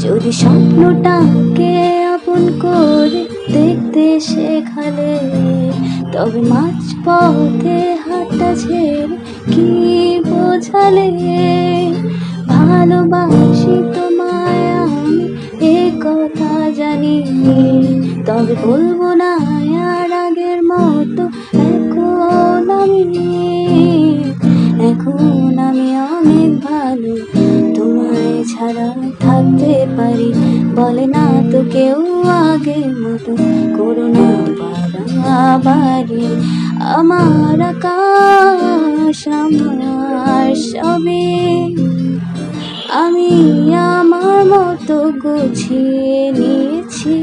যদি স্বপ্নটাকে আপন করে দেখতে শেখালে, তবে মাঝপথে হাতটা ছেড়ে কি বোঝালে? ভালোবাসি তোমায় আমি, এ কথা জানি, তবে বলবো না আর আগের মতো। এখন আমি অনেক ভালো, তোমায় ছাড়া থাকতে পারি। বলে না তো কেউ আগের মতো, করো না বাড়াবাড়ি। আমার আকাশ আমার সবে, আমি আমার মতো গুছিয়ে নিয়েছি।